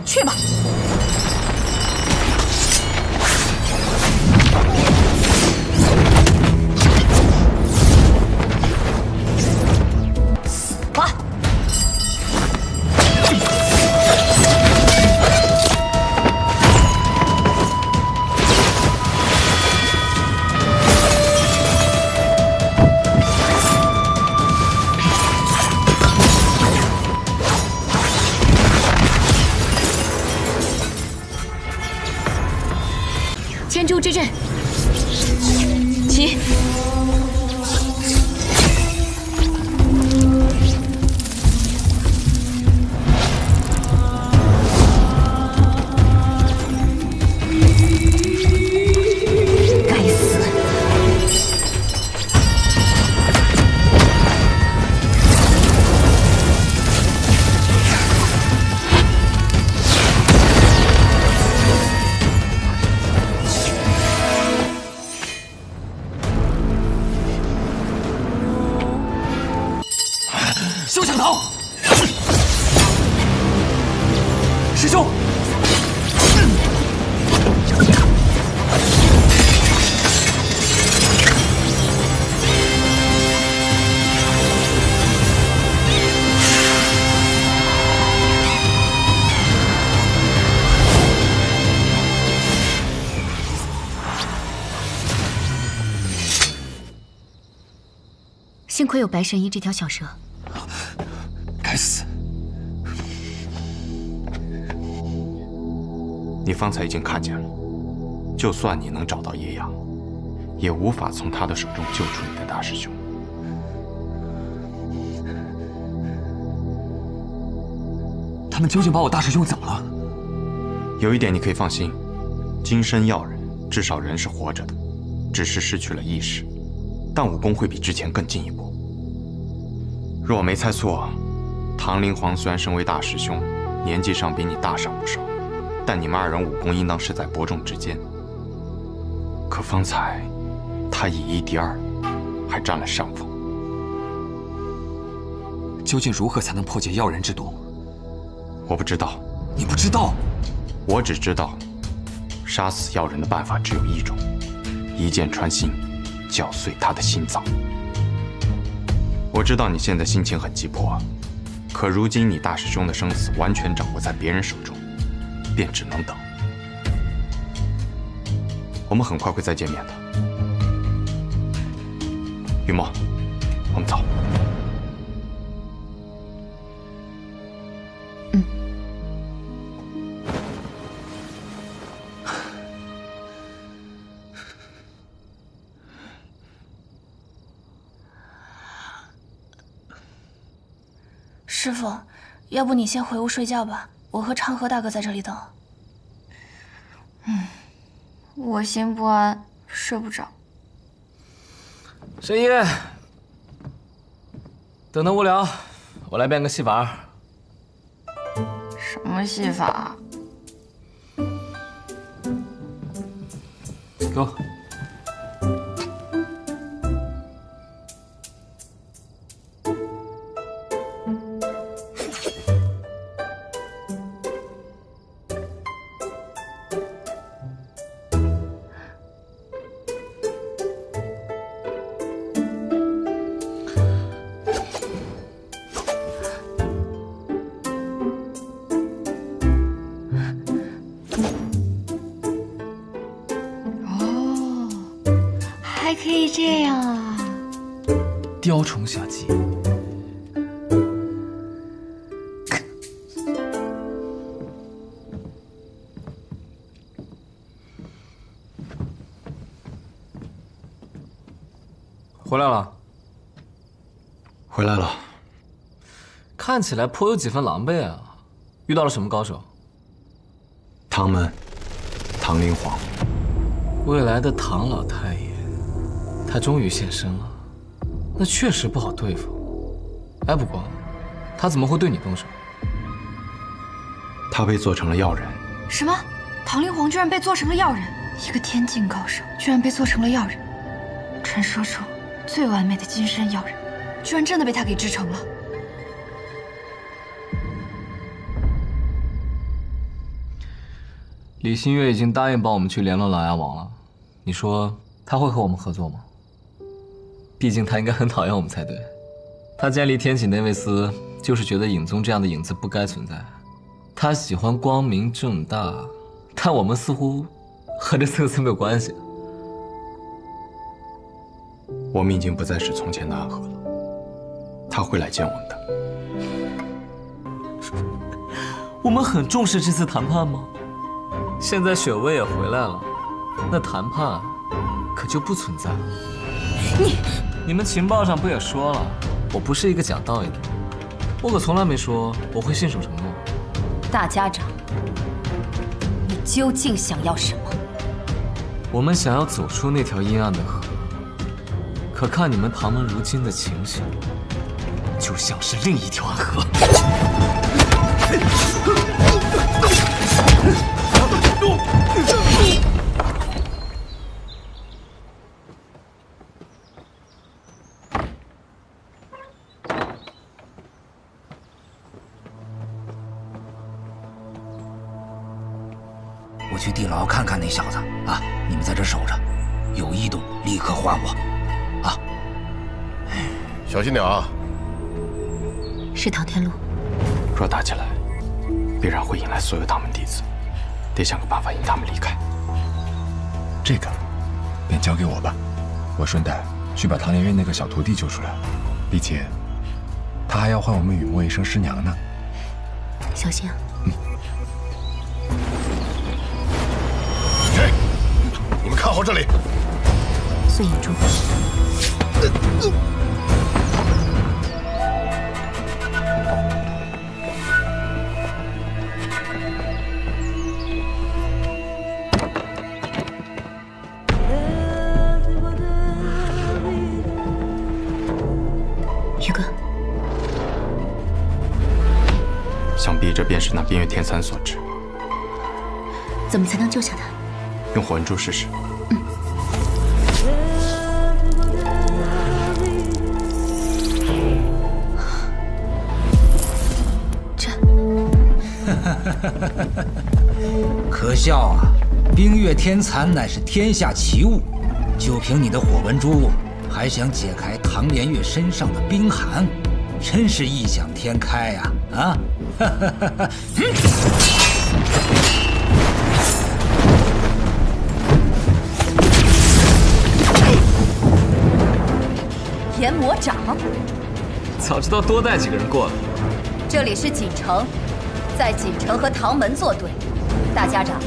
去吧。死吧！千珠之阵，起！该死！休想逃！师兄，幸亏有白神医这条小蛇。 该死！你方才已经看见了，就算你能找到叶阳，也无法从他的手中救出你的大师兄。他们究竟把我大师兄怎么了？有一点你可以放心，金身药人至少人是活着的，只是失去了意识，但武功会比之前更进一步。若我没猜错。 唐灵皇虽然身为大师兄，年纪上比你大上不少，但你们二人武功应当是在伯仲之间。可方才他以一敌二，还占了上风。究竟如何才能破解药人之毒？我不知道。你不知道？我只知道，杀死药人的办法只有一种：一剑穿心，绞碎他的心脏。我知道你现在心情很急迫。 可如今你大师兄的生死完全掌握在别人手中，便只能等。我们很快会再见面的，雨墨，我们走。嗯。师傅，要不你先回屋睡觉吧，我和长河大哥在这里等。我心不安，睡不着。神医，等他无聊，我来变个戏法。什么戏法？给我。 还可以这样啊！雕虫小技。回来了。回来了。看起来颇有几分狼狈啊！遇到了什么高手？唐门，唐灵皇。未来的唐老太爷。 他终于现身了，那确实不好对付。哎，不过，他怎么会对你动手？他被做成了药人。什么？唐灵皇居然被做成了药人？一个天境高手，居然被做成了药人。传说中最完美的金身药人，居然真的被他给制成了。李新月已经答应帮我们去联络琅琊王了，你说他会和我们合作吗？毕竟他应该很讨厌我们才对。他建立天启内卫司，就是觉得影宗这样的影子不该存在。他喜欢光明正大，但我们似乎和这4个字没有关系。我们已经不再是从前的安和了，他会来见我们的。我们很重视这次谈判吗？现在雪薇也回来了，那谈判可就不存在了。你们情报上不也说了，我不是一个讲道理的人，我可从来没说我会信守承诺。大家长，你究竟想要什么？我们想要走出那条阴暗的河，可看你们唐门如今的情形，就像是另一条暗河。我去地牢看看那小子啊！你们在这守着，有异动立刻唤我，啊！小心点啊！是唐天禄。若打起来，必然会引来所有唐门弟子，得想个办法引他们离开。这个，便交给我吧，我顺带去把唐莲月那个小徒弟救出来，并且，他还要唤我们雨墨一声师娘呢。小心啊！谁？你们看好这里！孙影珠。宇哥，想必这便是那边月天蚕所致。怎么才能救下他？用火纹珠试试。这，可笑啊！冰月天蚕乃是天下奇物，就凭你的火纹珠，还想解开唐莲月身上的冰寒，真是异想天开呀！啊！炎魔掌，早知道多带几个人过来。这里是锦城，在锦城和唐门作对，大家长，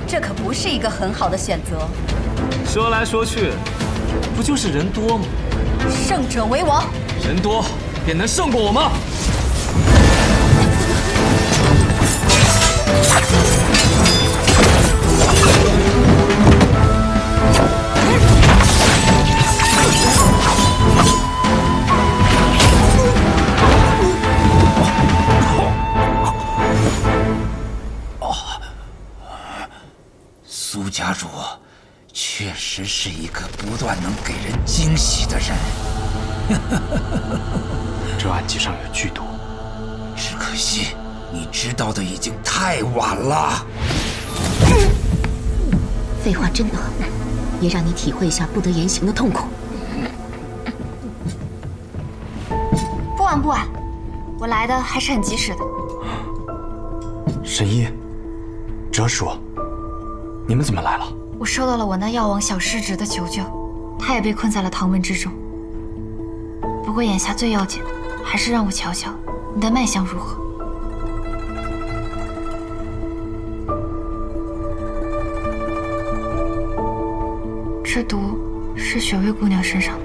这可不是一个很好的选择。说来说去，不就是人多吗？胜者为王，人多便能胜过我吗？苏家主确实是一个不断能给人惊喜的人。这暗器上有剧毒，只可惜你知道的已经太晚了。废话真多，也让你体会一下不得言行的痛苦。不晚不晚，我来的还是很及时的。神医，哲叔，你们怎么来了？我收到了我那药王小师侄的求救，他也被困在了唐门之中。不过眼下最要紧的，还是让我瞧瞧你的脉象如何。这毒是雪薇姑娘身上的，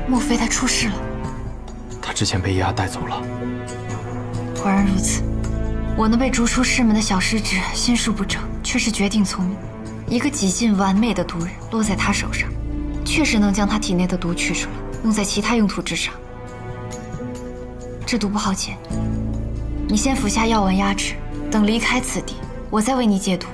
莫非她出事了？她之前被叶芽带走了。果然如此，我那被逐出师门的小师侄心术不正，却是绝顶聪明。一个几近完美的毒人落在他手上，确实能将他体内的毒取出来，用在其他用途之上。这毒不好解，你先服下药丸压制，等离开此地，我再为你解毒。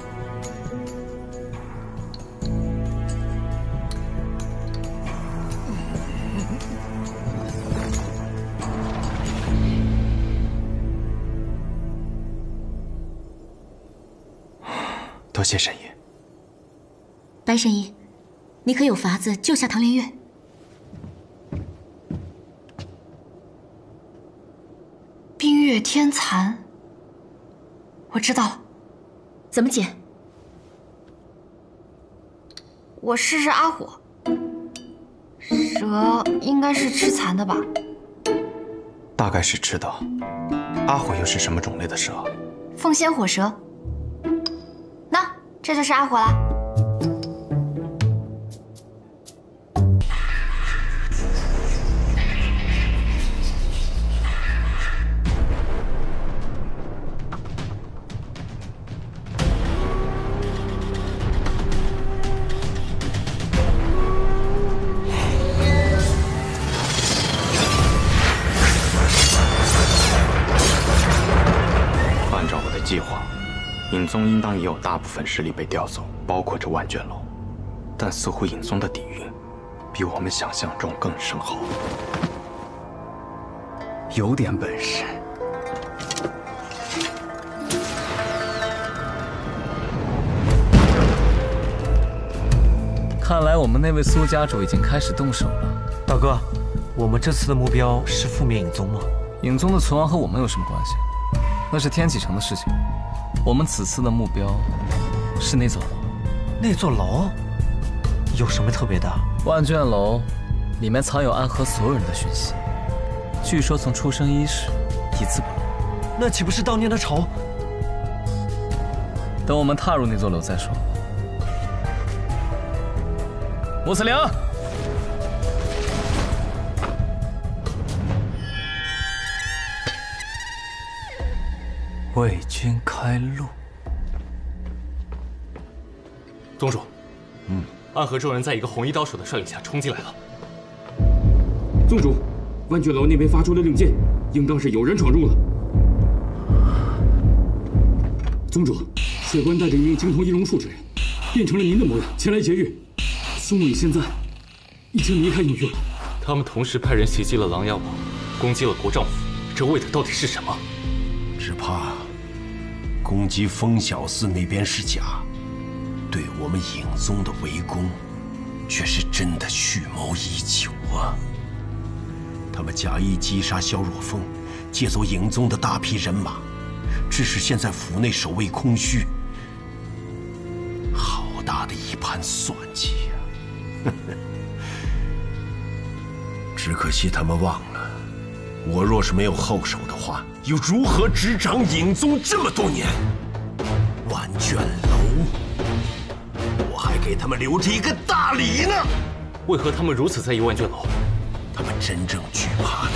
多谢神医。白神医，你可有法子救下唐连月？冰月天蚕，我知道了。怎么解？我试试阿火。蛇应该是吃蚕的吧？大概是知道。阿火又是什么种类的蛇？凤仙火蛇。那这就是阿火啦。计划，尹宗应当也有大部分势力被调走，包括这万卷楼。但似乎尹宗的底蕴比我们想象中更深厚。有点本事。看来我们那位苏家主已经开始动手了。大哥，我们这次的目标是覆灭尹宗吗？尹宗的存亡和我们有什么关系？那是天启城的事情。我们此次的目标是那座楼。那座楼有什么特别的？万卷楼里面藏有暗河所有人的讯息，据说从出生伊始一字不漏。那岂不是当年的仇？等我们踏入那座楼再说。穆子良，为君开路。宗主，暗河众人在一个红衣刀手的率领下冲进来了。宗主，万卷楼那边发出的令箭，应当是有人闯入了。宗主，血官带着一名精通易容术之人，变成了您的模样前来劫狱。苏沐雨现在已经离开宁域了。他们同时派人袭击了琅琊王，攻击了国丈府，这为的到底是什么？只怕攻击风小寺那边是假，对我们影宗的围攻却是真的蓄谋已久啊！他们假意击杀萧若风，借走影宗的大批人马，致使现在府内守卫空虚。好大的一盘算计呀！只可惜他们忘了，我若是没有后手的话，又如何执掌影宗这么多年？万卷楼，我还给他们留着一个大礼呢。为何他们如此在意万卷楼？他们真正惧怕的，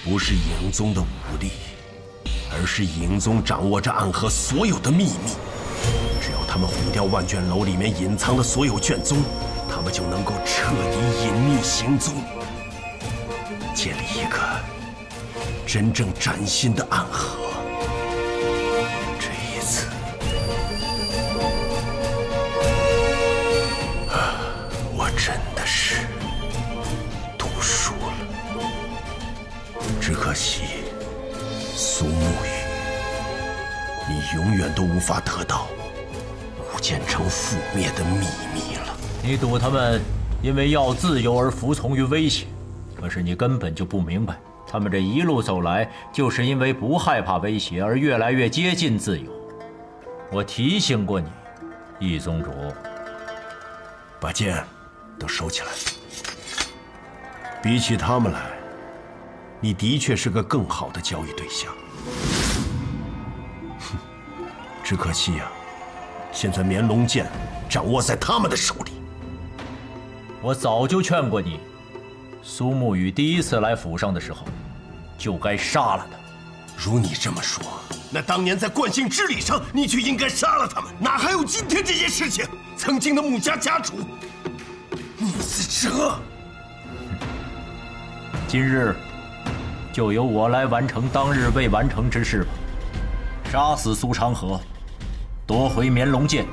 不是影宗的武力，而是影宗掌握着暗河所有的秘密。只要他们毁掉万卷楼里面隐藏的所有卷宗，他们就能够彻底隐匿行踪，建立一个真正崭新的暗河。这一次，我真的是赌输了。只可惜，苏沐雨，你永远都无法得到武剑城覆灭的秘密了。你赌他们因为要自由而服从于威胁，可是你根本就不明白，他们这一路走来，就是因为不害怕威胁而越来越接近自由。我提醒过你，易宗主，把剑都收起来。比起他们来，你的确是个更好的交易对象。哼，只可惜呀，现在绵龙剑掌握在他们的手里。我早就劝过你，苏沐雨第一次来府上的时候，就该杀了他。如你这么说，那当年在冠姓之礼上，你就应该杀了他们，哪还有今天这些事情？曾经的穆家家主穆子哲，今日就由我来完成当日未完成之事吧。杀死苏长河，夺回绵龙剑，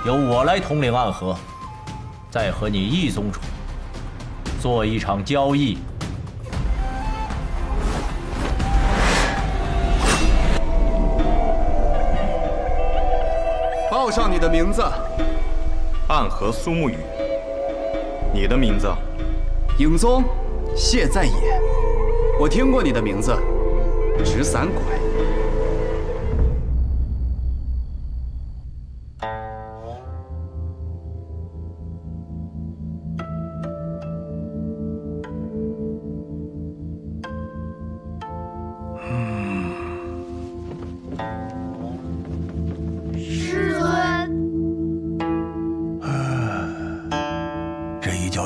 由我来统领暗河，再和你易宗主做一场交易。报上你的名字。暗河苏沐雨。你的名字？影宗谢在野。我听过你的名字，直伞拐。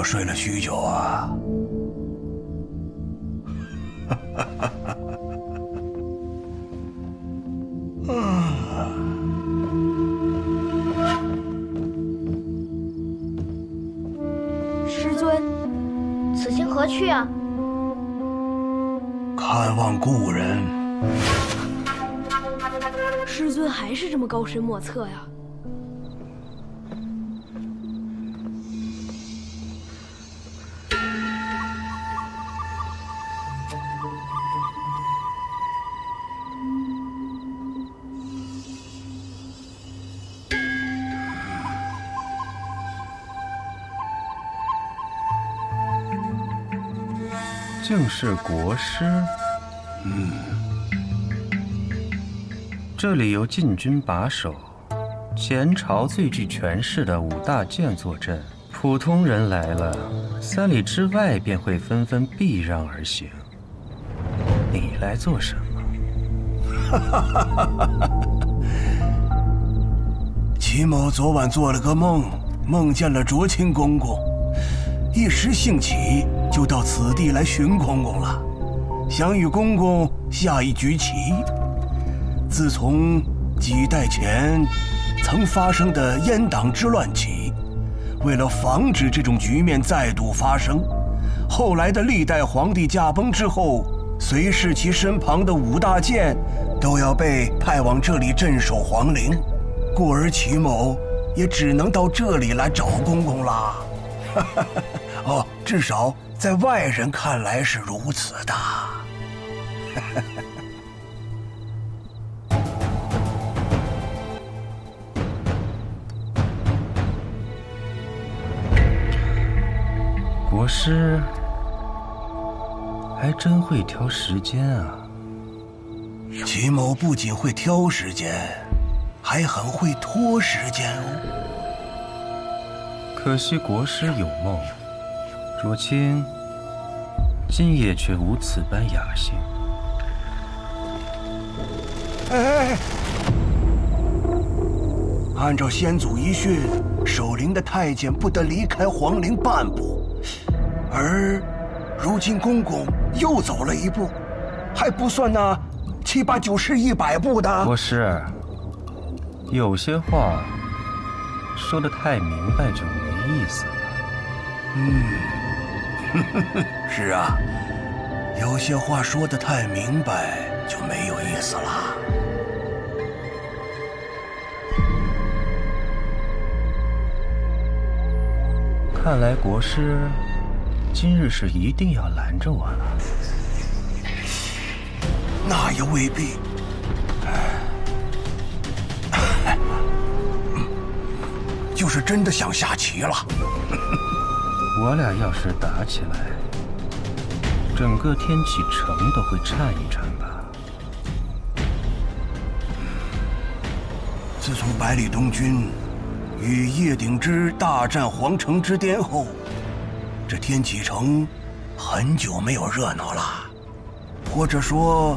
睡了许久啊！师尊，此行何去啊？看望故人。师尊还是这么高深莫测呀！正是国师。这里由禁军把守，前朝最具权势的5大剑坐镇，普通人来了，3里之外便会纷纷避让而行。你来做什么？齐某昨晚做了个梦，梦见了卓清公公，一时兴起，就到此地来寻公公了，想与公公下一局棋。自从几代前曾发生的阉党之乱起，为了防止这种局面再度发生，后来的历代皇帝驾崩之后，随侍其身旁的5大剑都要被派往这里镇守皇陵，故而齐某也只能到这里来找公公啦。哦，至少在外人看来是如此的。国师还真会挑时间啊！齐某不仅会挑时间，还很会拖时间哦。可惜国师有梦，卓清今夜却无此般雅兴。哎！按照先祖遗训，守陵的太监不得离开皇陵半步，而如今公公又走了一步，还不算那7、8、9、10、100步的。国师，有些话说得太明白就没意思了。是啊，有些话说得太明白就没有意思了。看来国师今日是一定要拦着我了。那也未必。就是真的想下棋了。我俩要是打起来，整个天启城都会颤一颤吧。自从百里东军与叶鼎之大战皇城之巅后，这天启城很久没有热闹了，或者说，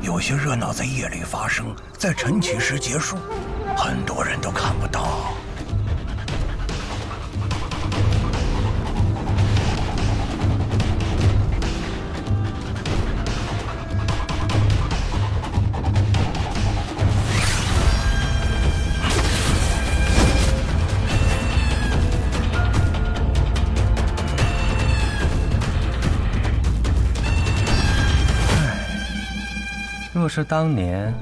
有些热闹在夜里发生，在晨起时结束，很多人都看不到。若是当年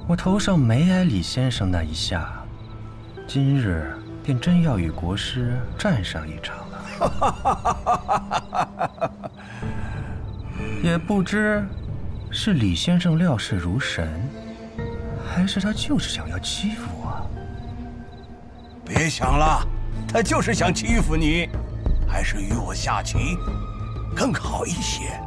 我头上没挨李先生那一下，今日便真要与国师战上一场了。也不知是李先生料事如神，还是他就是想要欺负我。别想了，他就是想欺负你，还是与我下棋更好一些。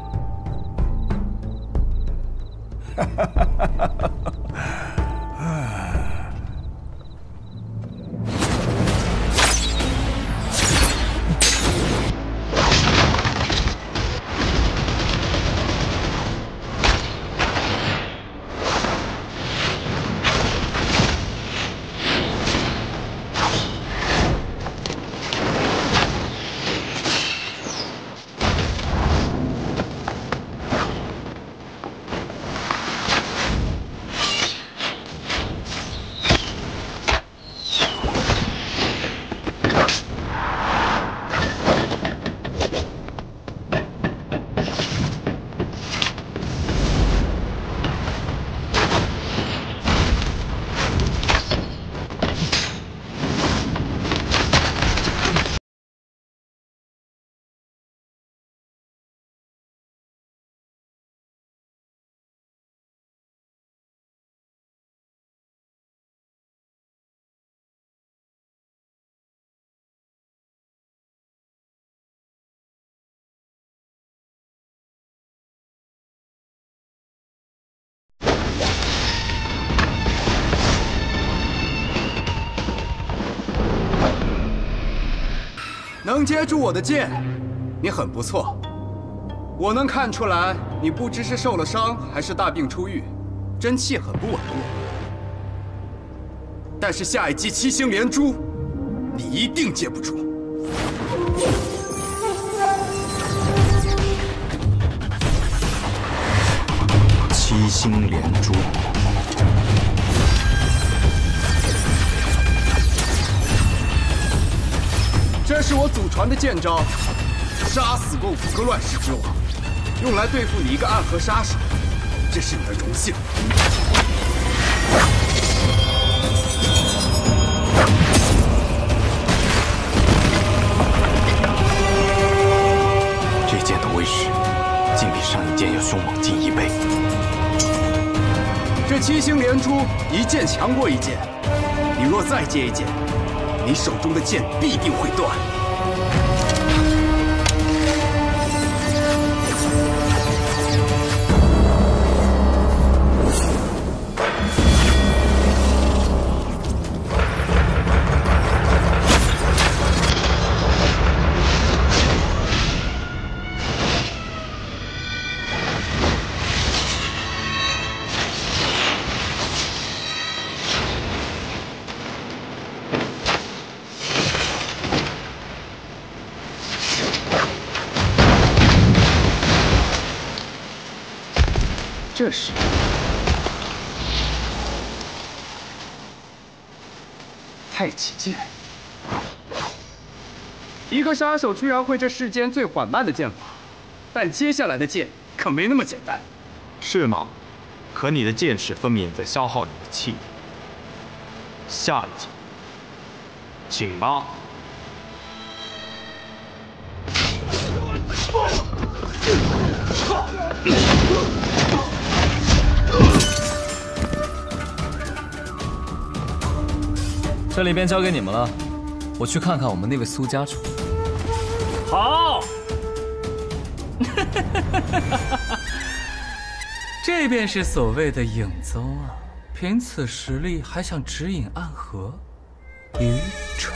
能接住我的剑，你很不错。我能看出来，你不知是受了伤还是大病初愈，真气很不稳固。但是下一击七星连珠，你一定接不住。七星连珠。 这是我祖传的剑招，杀死过5个乱世之王，用来对付你一个暗河杀手，这是你的荣幸。这剑的威势，竟比上一剑要凶猛近1倍。这七星连珠，一剑强过一剑，你若再接一剑。 你手中的剑必定会断。这是太极剑，一个杀手居然会这世间最缓慢的剑法，但接下来的剑可没那么简单。是吗？可你的剑势分明在消耗你的气力。下一击，请吧。 这里便交给你们了，我去看看我们那位苏家主。好，这便是所谓的影宗啊！凭此实力还想指引暗河，愚蠢！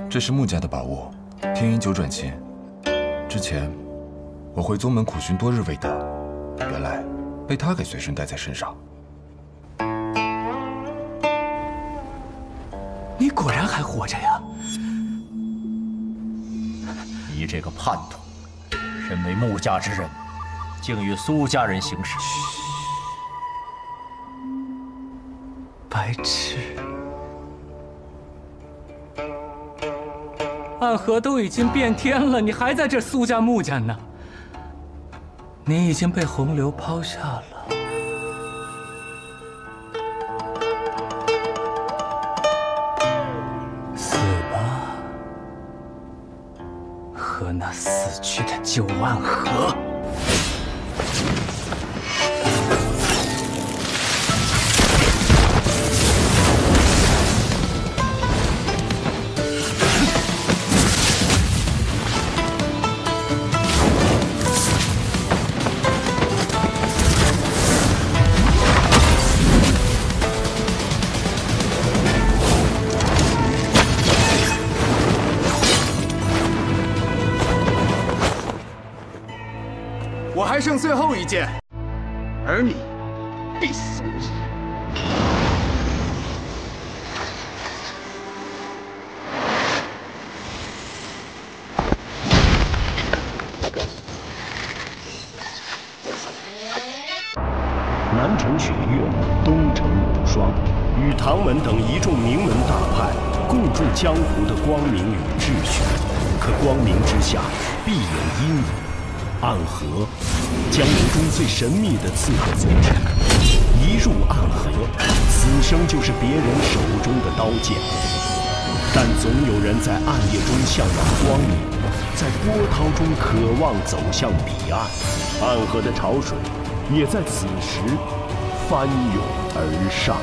这是穆家的宝物，天音九转琴。之前我回宗门苦寻多日未得，原来被他给随身带在身上。你果然还活着呀！你这个叛徒，身为穆家之人，竟与苏家人行事，白痴！暗河都已经变天了，你还在这苏家穆家呢？你已经被洪流抛下了。死吧，和那死去的旧暗河。我还剩最后一剑，而你必死。南城学院，东城无双，与唐门等一众名门大派共筑江湖的光明与秩序，可光明之下必有阴影。暗河，江湖中最神秘的刺客组织，一入暗河，此生就是别人手中的刀剑。但总有人在暗夜中向往光明，在波涛中渴望走向彼岸。暗河的潮水也在此时翻涌而上。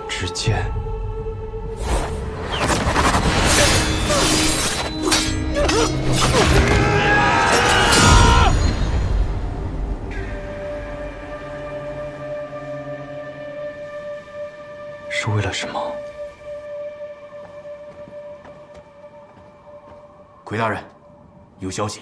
之剑。是为了什么？奎大人，有消息。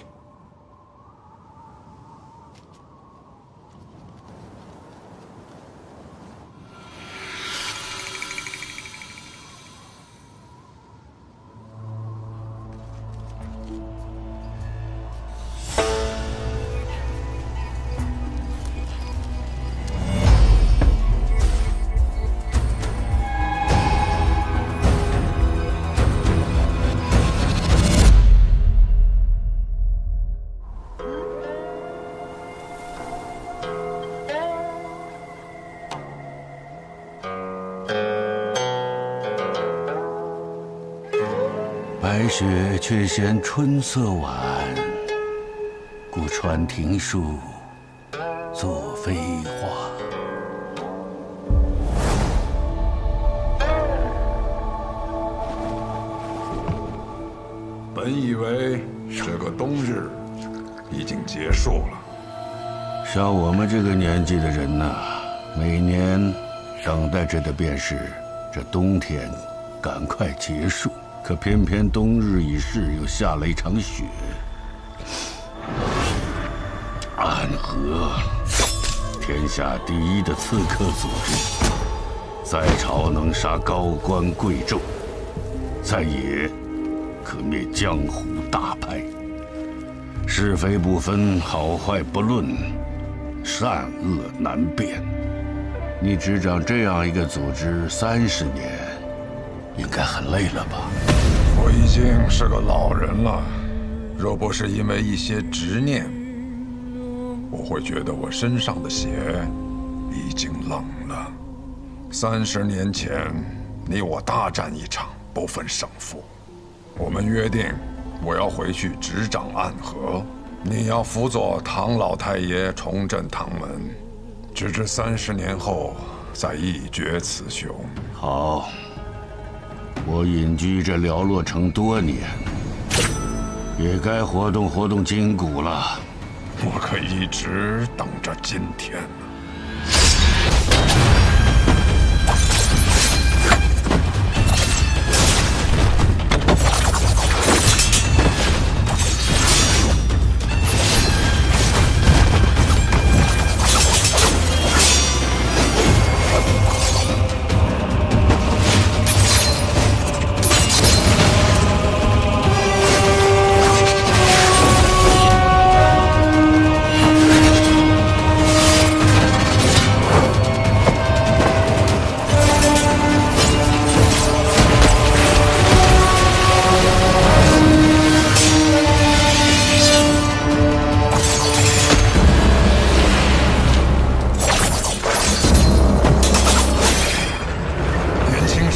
白雪却嫌春色晚，故穿庭树作飞花。本以为这个冬日已经结束了，像我们这个年纪的人呐，每年等待着的便是这冬天赶快结束。可偏偏冬日已逝，又下了一场雪。暗河，天下第一的刺客组织，在朝能杀高官贵胄，在野可灭江湖大派。是非不分，好坏不论，善恶难辨。你执掌这样一个组织30年，应该很累了吧？我已经是个老人了，若不是因为一些执念，我会觉得我身上的血已经冷了。30年前，你我大战一场，不分胜负。我们约定，我要回去执掌暗河，你要辅佐唐老太爷重振唐门，直至30年后再一决雌雄。好。我隐居这寥落城多年，也该活动活动筋骨了。我可一直等着今天呢。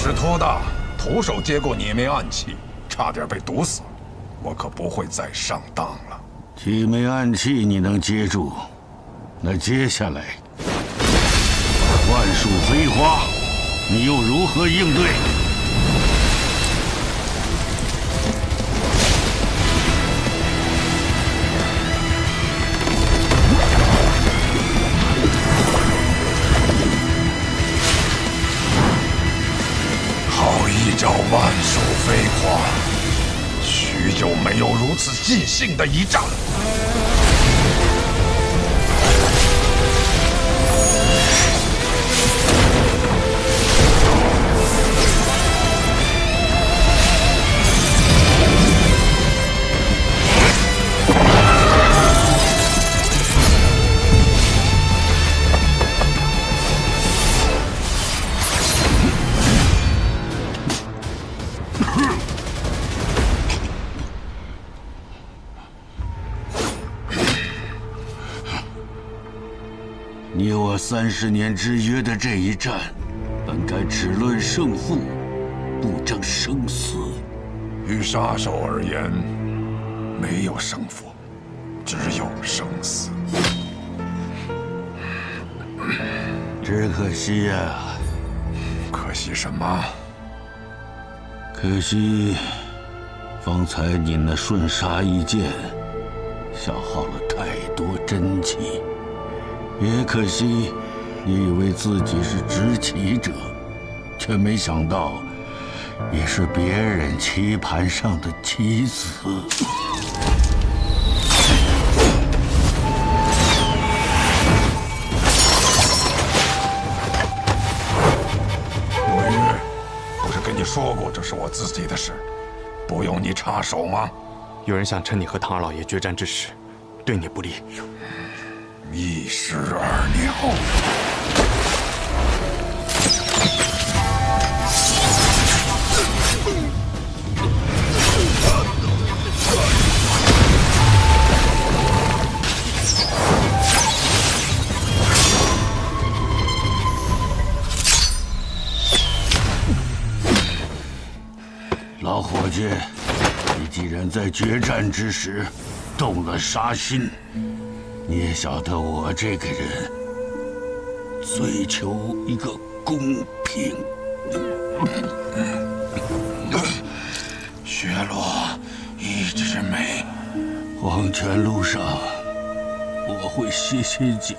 使托大徒手接过你枚暗器，差点被毒死，我可不会再上当了。几枚暗器你能接住，那接下来幻术飞花，你又如何应对？好一招万术飞花，许久没有如此尽兴的一战。你我30年之约的这一战，本该只论胜负，不争生死。于杀手而言，没有胜负，只有生死。只可惜呀，可惜什么？可惜，方才你那瞬杀一剑，消耗了太多真气。也可惜，你以为自己是执棋者，却没想到，也是别人棋盘上的棋子。罗玉，不是跟你说过这是我自己的事，不用你插手吗？有人想趁你和唐二老爷决战之时，对你不利。1时2鸟。老伙计，你既然在决战之时动了杀心，你也晓得我这个人追求一个公平。雪落一枝梅，黄泉路上我会歇歇脚，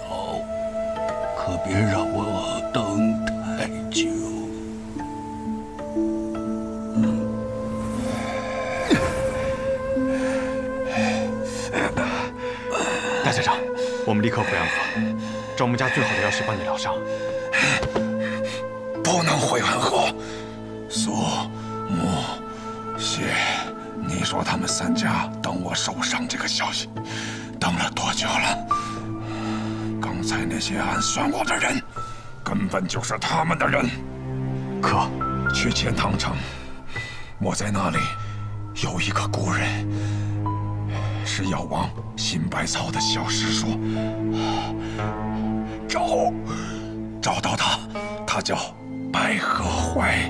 可别让我等太久。大家长，我们立刻回安河，找我们家最好的药师帮你疗伤。不能回安河。苏、木、谢，你说他们3家等我受伤这个消息，等了多久了？刚才那些暗算我的人，根本就是他们的人。可去钱塘城，我在那里有一个故人。是药王新百草的小师说，找到他，他叫白鹤怀。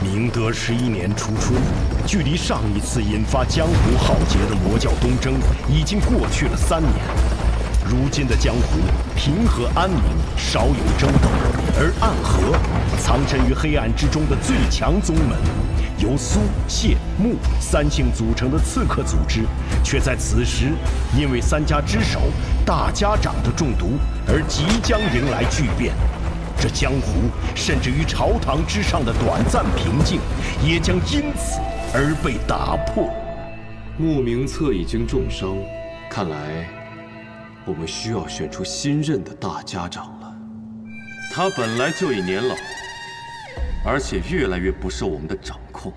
明德11年初春，距离上一次引发江湖浩劫的魔教东征已经过去了3年。如今的江湖平和安宁，少有争斗，而暗河藏身于黑暗之中的最强宗门。由苏、谢、穆3姓组成的刺客组织，却在此时因为3家之首大家长的中毒而即将迎来巨变。这江湖甚至于朝堂之上的短暂平静，也将因此而被打破。穆明策已经重伤，看来我们需要选出新任的大家长了。他本来就已年老，而且越来越不受我们的掌控，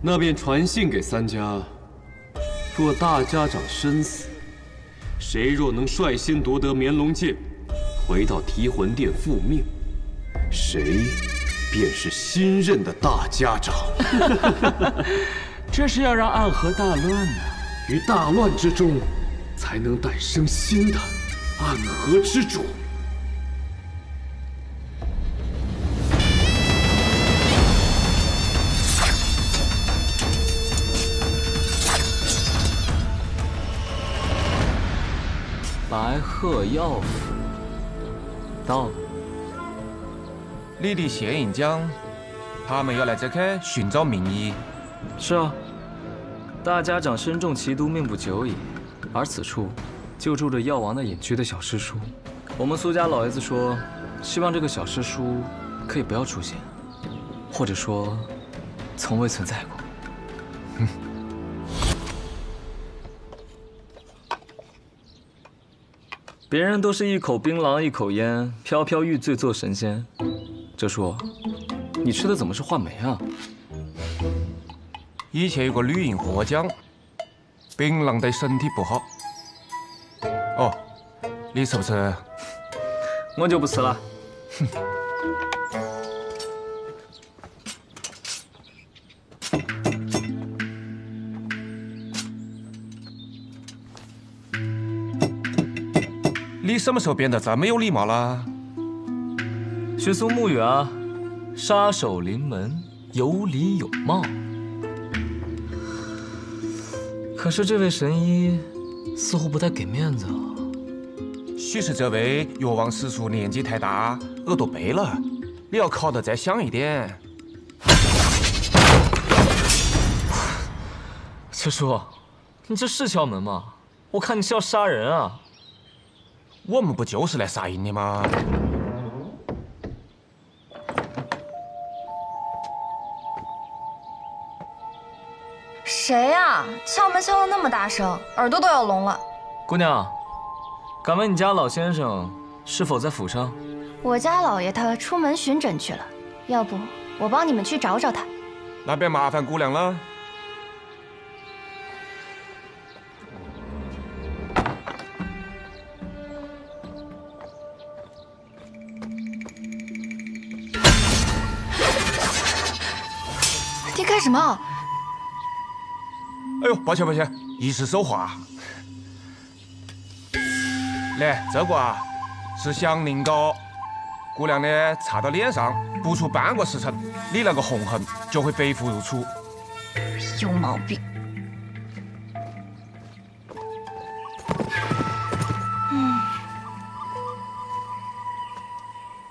那便传信给3家：若大家长身死，谁若能率先夺得绵龙剑，回到提魂殿复命，谁便是新任的大家长。这是要让暗河大乱呢，于大乱之中，才能诞生新的暗河之主。特药府到了。你的谢银江，他们要来这里寻找名医。是啊，大家长身中奇毒，命不久矣。而此处就住着药王的隐居的小师叔。我们苏家老爷子说，希望这个小师叔可以不要出现，或者说，从未存在过。别人都是一口槟榔一口烟，飘飘欲醉做神仙。这叔，你吃的怎么是话梅啊？以前有个女人和我讲，槟榔对身体不好。哦，你吃不吃？我就不吃了。哼。你什么时候变得这么有礼貌了？学苏沐雨啊，杀手临门，有礼有貌。可是这位神医似乎不太给面子啊。许是这位药王师叔年纪太大，耳朵背了，你要考得再响一点。师叔，你这是敲门吗？我看你是要杀人啊！我们不就是来杀人的吗？谁呀？敲门敲得那么大声，耳朵都要聋了。姑娘，敢问你家老先生是否在府上？我家老爷他出门巡诊去了，要不我帮你们去找找他。那便麻烦姑娘了。你干什么？哎呦，抱歉抱歉，一时手滑。来，这个啊是祥宁膏，姑娘呢擦到脸上，不出半个时辰，你那个红痕就会白肤如初。有毛病。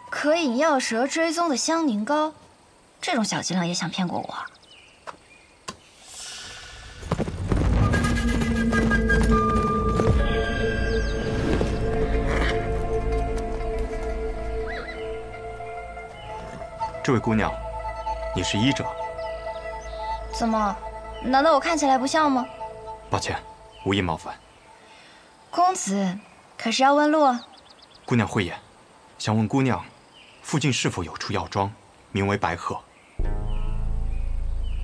可以药蛇追踪的香凝膏，这种小伎俩也想骗过我？这位姑娘，你是医者？怎么？难道我看起来不像吗？抱歉，无意冒犯。公子，可是要问路啊？姑娘慧眼，想问姑娘，附近是否有处药庄，名为白鹤？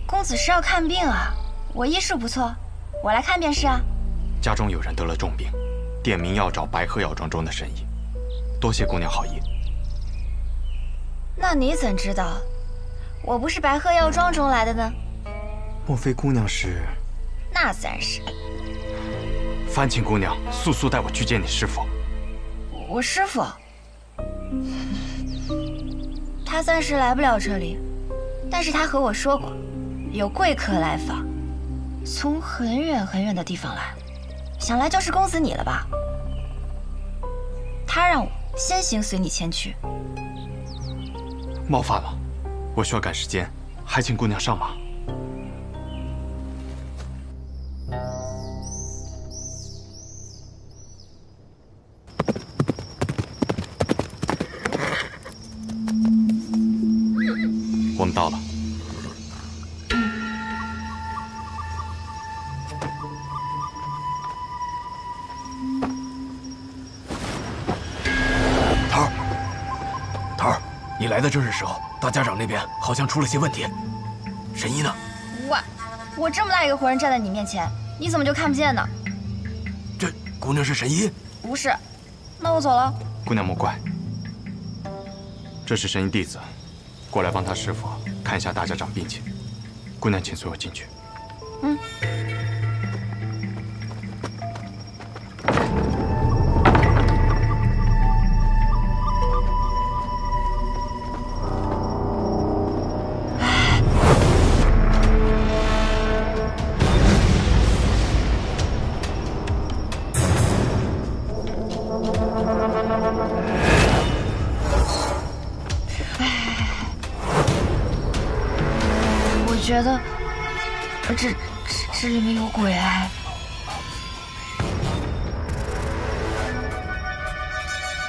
公子是要看病啊？我医术不错，我来看便是啊。家中有人得了重病，点名要找白鹤药庄中的神医。多谢姑娘好意。那你怎知道我不是白鹤药庄中来的呢？莫非姑娘是？那自然是。烦请姑娘速速带我去见你师父。我师父，他暂时来不了这里，但是他和我说过，有贵客来访，从很远很远的地方来，想来就是公子你了吧？他让我先行随你前去。冒犯了，我需要赶时间，还请姑娘上马。我们到了。你来的正是时候，大家长那边好像出了些问题。神医呢？我这么大一个活人站在你面前，你怎么就看不见呢？这姑娘是神医？不是，那我走了。姑娘莫怪，这是神医弟子，过来帮他师父看一下大家长病情。姑娘，请随我进去。嗯。我觉得这里面有鬼哎！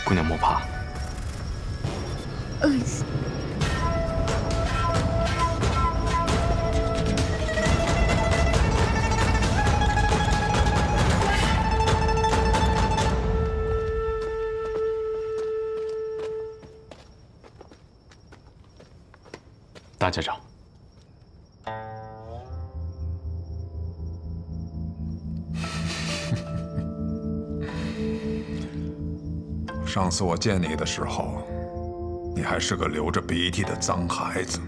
姑娘莫怕。大家长，上次我见你的时候，你还是个流着鼻涕的脏孩子。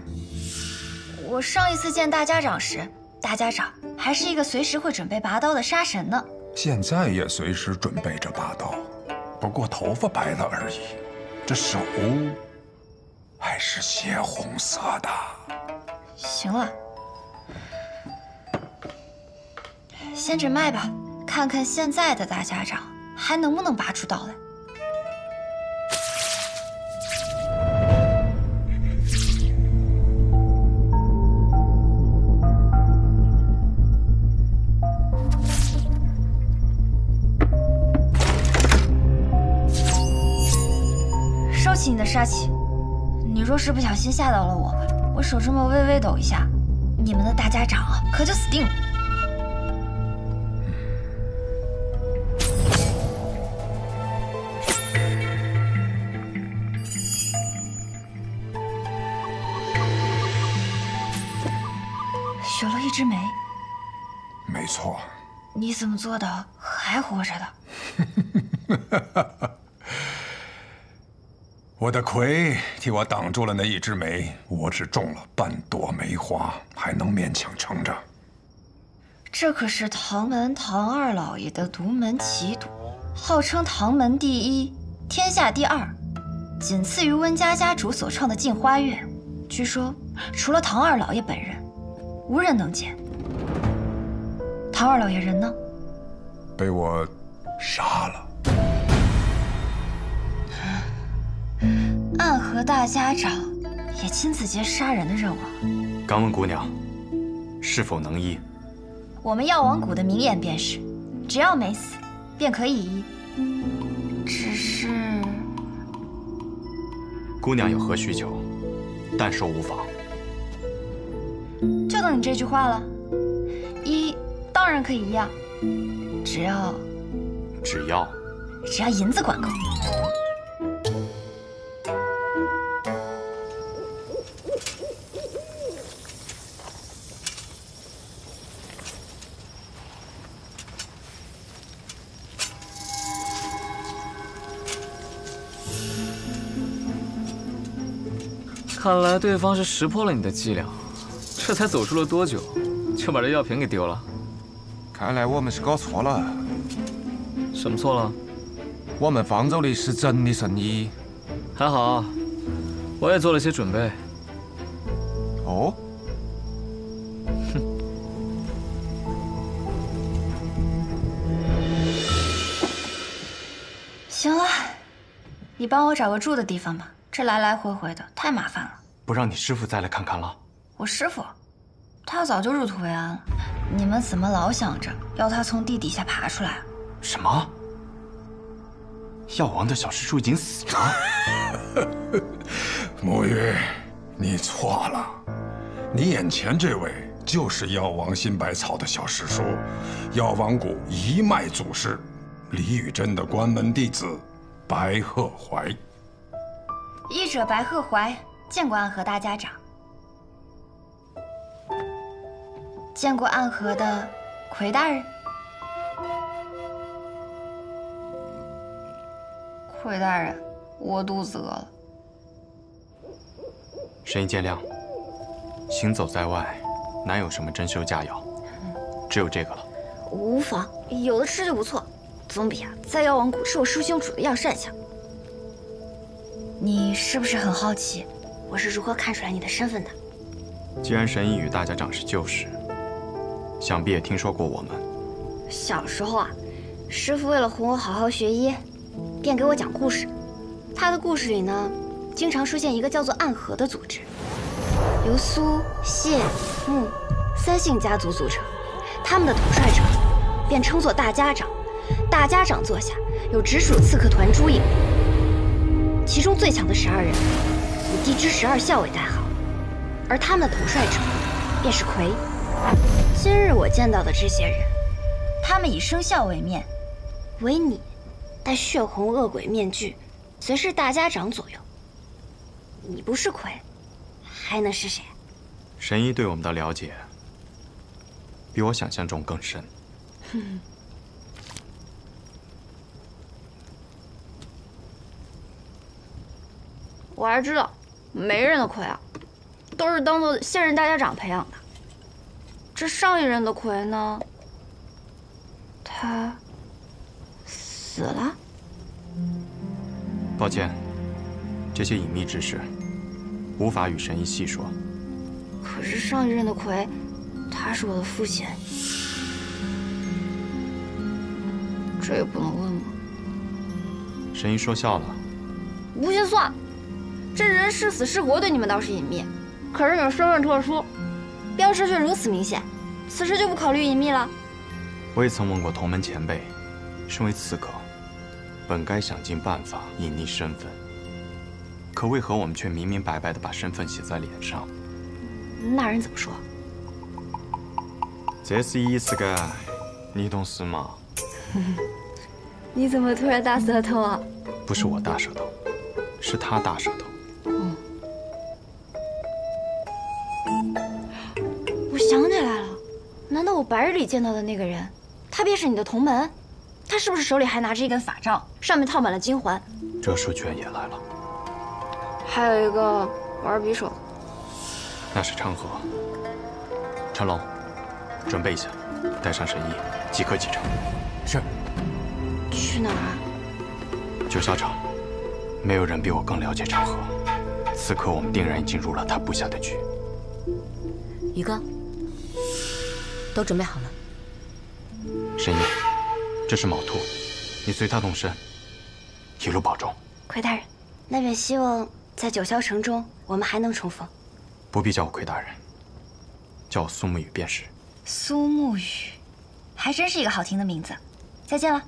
我上一次见大家长时，大家长还是一个随时会准备拔刀的杀神呢。现在也随时准备着拔刀，不过头发白了而已。这手还是血红色的。行了，先诊脉吧，看看现在的大家长还能不能拔出刀来。收起你的杀气，你若是不小心吓到了我手这么微微抖一下，你们的大家长啊可就死定了。朽了一枝眉。没错。你怎么做的还活着的？我的魁替我挡住了那一枝梅，我只种了半朵梅花，还能勉强撑着。这可是唐门唐二老爷的独门奇毒，号称唐门第一，天下第二，仅次于温家家主所创的镜花月。据说除了唐二老爷本人，无人能见。唐二老爷人呢？被我杀了。暗河大家长也亲自接杀人的任务。敢问姑娘，是否能医？我们药王谷的名言便是：只要没死，便可以医。只是，姑娘有何需求，但说无妨。就等你这句话了。医当然可以医啊，只要银子管够。看来对方是识破了你的伎俩，这才走出了多久，就把这药瓶给丢了。看来我们是搞错了。什么错了？我们放走的是真的圣医。还好，我也做了些准备。哦。哼。行了，你帮我找个住的地方吧。这来来回回的太麻烦了。不让你师傅再来看看了？我师傅，他早就入土为安了。你们怎么老想着要他从地底下爬出来？什么？药王的小师叔已经死了？沐玉，你错了，你眼前这位就是药王新百草的小师叔，药王谷一脉祖师李宇珍的关门弟子白鹤怀。医者白鹤怀，见过暗河大家长。见过暗河的魁大人。魁大人，我肚子饿了。神医见谅，行走在外，哪有什么珍馐佳肴，只有这个了。无妨，有的吃就不错，总比在药王谷吃我师兄煮的药膳强。你是不是很好奇，我是如何看出来你的身份的？既然神医与大家长是旧识，想必也听说过我们。小时候师父为了哄我好好学医，便给我讲故事。他的故事里呢，经常出现一个叫做暗河的组织，由苏、谢、穆3姓家族组成，他们的统帅者便称作大家长。大家长座下有直属刺客团诸营，其中最强的12人以地支12校为代号，而他们的统帅者便是魁。今日我见到的这些人，他们以生肖为面，唯你戴血红恶鬼面具，随侍大家长左右。你不是魁，还能是谁？神医对我们的了解，比我想象中更深。我还知道，每人的魁啊，都是当做现任大家长培养的。这上一任的魁呢，他死了。抱歉，这些隐秘之事无法与神医细说。可是上一任的魁，他是我的父亲，这也不能问吗？神医说笑了。不信算。这人是死是活对你们倒是隐秘，可是你们身份特殊，标识却如此明显，此时就不考虑隐秘了。我也曾问过同门前辈，身为刺客，本该想尽办法隐匿身份，可为何我们却明明白白地把身份写在脸上？那人怎么说？这是意思个，你懂事吗？你怎么突然大舌头啊？不是我大舌头，是他大舌头。我想起来了，难道我白日里见到的那个人，他便是你的同门？他是不是手里还拿着一根法杖，上面套满了金环？这书居然也来了。还有一个玩匕首，那是昌河。陈龙，准备一下，带上神医，即刻启程。是。去哪儿啊？九霄城。没有人比我更了解长河，此刻我们定然已经入了他布下的局。宇哥，都准备好了。神医，这是卯兔，你随他动身，一路保重。魁大人，那便希望在九霄城中我们还能重逢。不必叫我魁大人，叫我苏沐雨便是。苏沐雨，还真是一个好听的名字。再见了。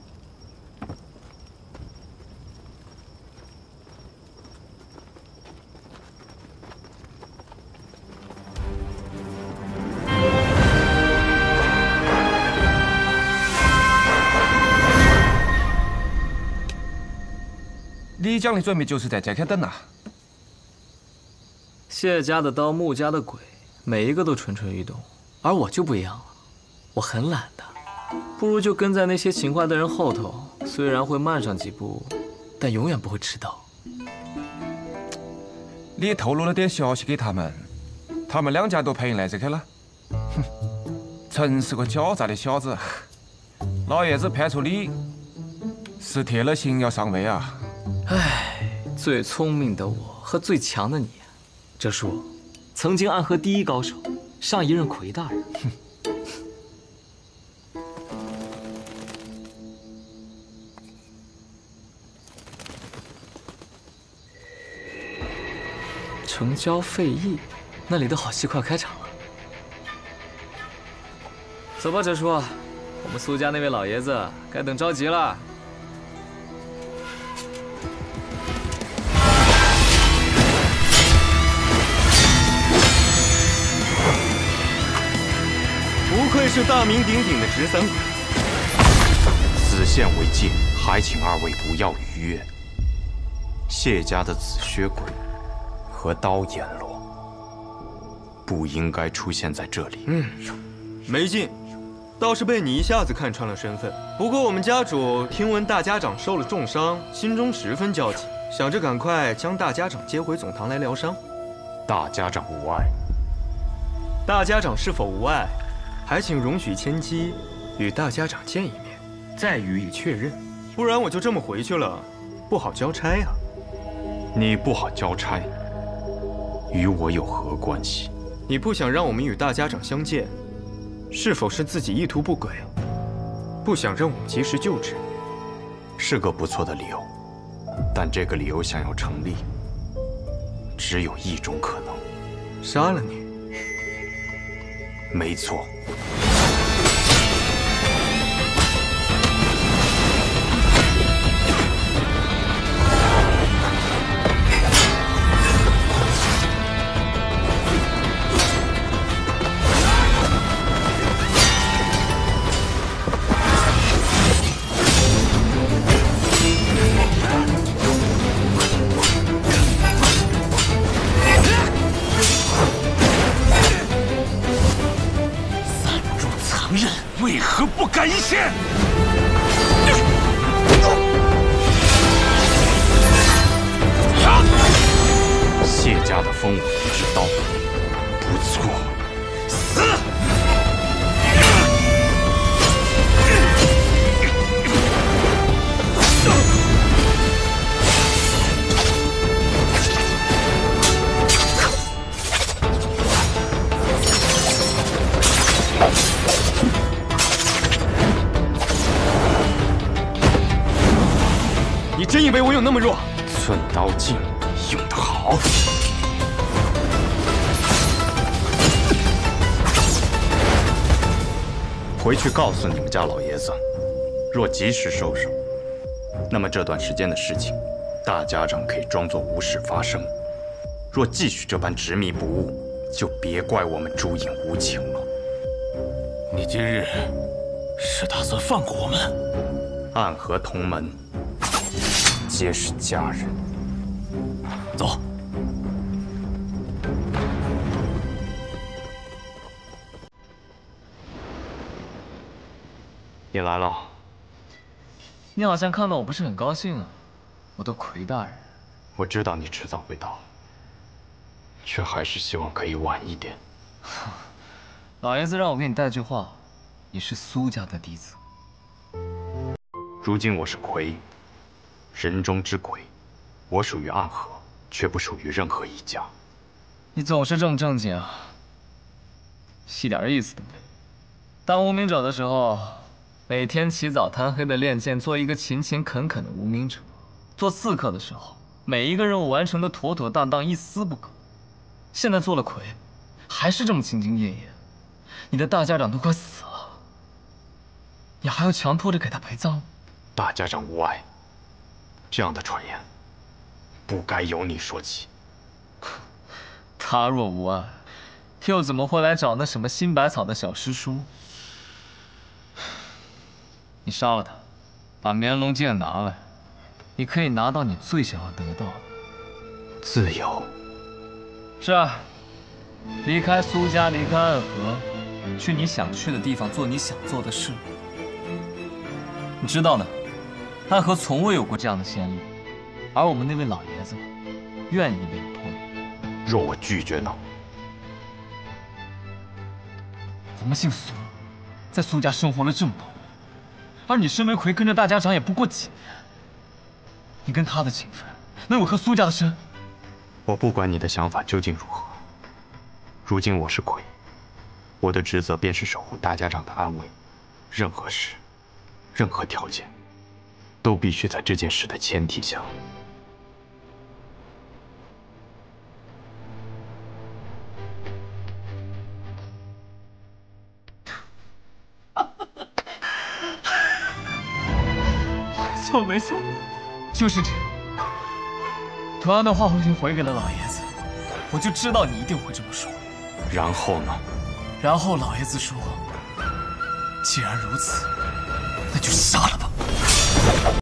你讲的准备就是在这开等啊？谢家的刀，穆家的鬼，每一个都蠢蠢欲动，而我就不一样了，我很懒的，不如就跟在那些勤快的人后头，虽然会慢上几步，但永远不会迟到。你透露了点消息给他们，他们2家都配应来这开了。哼，真是个狡诈的小子！老爷子派出你，是铁了心要上位啊！唉，最聪明的我和最强的你，这书曾经暗河第一高手，上一任魁大人。城郊废邑，那里的好戏快开场了。走吧，哲叔，我们苏家那位老爷子该等着急了。不愧是大名鼎鼎的直三鬼，此线为界，还请2位不要逾越。谢家的紫靴鬼和刀阎罗不应该出现在这里。没劲，倒是被你一下子看穿了身份。不过我们家主听闻大家长受了重伤，心中十分焦急，想着赶快将大家长接回总堂来疗伤。大家长无碍。大家长是否无碍？还请容许千机与大家长见一面，再予以确认。不然我就这么回去了，不好交差呀。你不好交差，与我有何关系？你不想让我们与大家长相见，是否是自己意图不轨？不想让我们及时救治？是个不错的理由，但这个理由想要成立，只有一种可能，杀了你。没错。为何不敢一献？谢家的风武一之刀，不错，死！你真以为我有那么弱？寸刀劲，用得好。回去告诉你们家老爷子，若及时收手，那么这段时间的事情，大家长可以装作无事发生；若继续这般执迷不悟，就别怪我们朱隐无情了。你今日是打算放过我们？暗河同门，皆是家人。走。你来了。你好像看到我不是很高兴啊，我的魁大人。我知道你迟早会到，却还是希望可以晚一点。老爷子让我给你带句话，你是苏家的嫡子。如今我是魁，人中之魁，我属于暗河，却不属于任何一家。你总是这么正经啊，一点意思都没有。当无名者的时候，每天起早贪黑的练剑，做一个勤勤恳恳的无名者；做刺客的时候，每一个任务完成的妥妥当当，一丝不苟。现在做了魁，还是这么兢兢业业。你的大家长都快死了，你还要强迫着给他陪葬？大家长无碍，这样的传言不该由你说起。他若无碍，又怎么会来找那什么新百草的小师叔？你杀了他，把绵龙剑拿来，你可以拿到你最想要得到的自由。是啊，离开苏家，离开暗河，去你想去的地方，做你想做的事。你知道的，暗河从未有过这样的先例，而我们那位老爷子愿意为你破例。若我拒绝呢？咱们姓苏，在苏家生活了这么多年，而你身为魁，跟着大家长也不过几年，你跟他的情分能有和苏家的深？我不管你的想法究竟如何，如今我是魁，我的职责便是守护大家长的安危，任何事，任何条件，都必须在这件事的前提下。没错，就是这样。同样的话我已经回给了老爷子，我就知道你一定会这么说。然后呢？然后老爷子说，既然如此，那就杀了吧。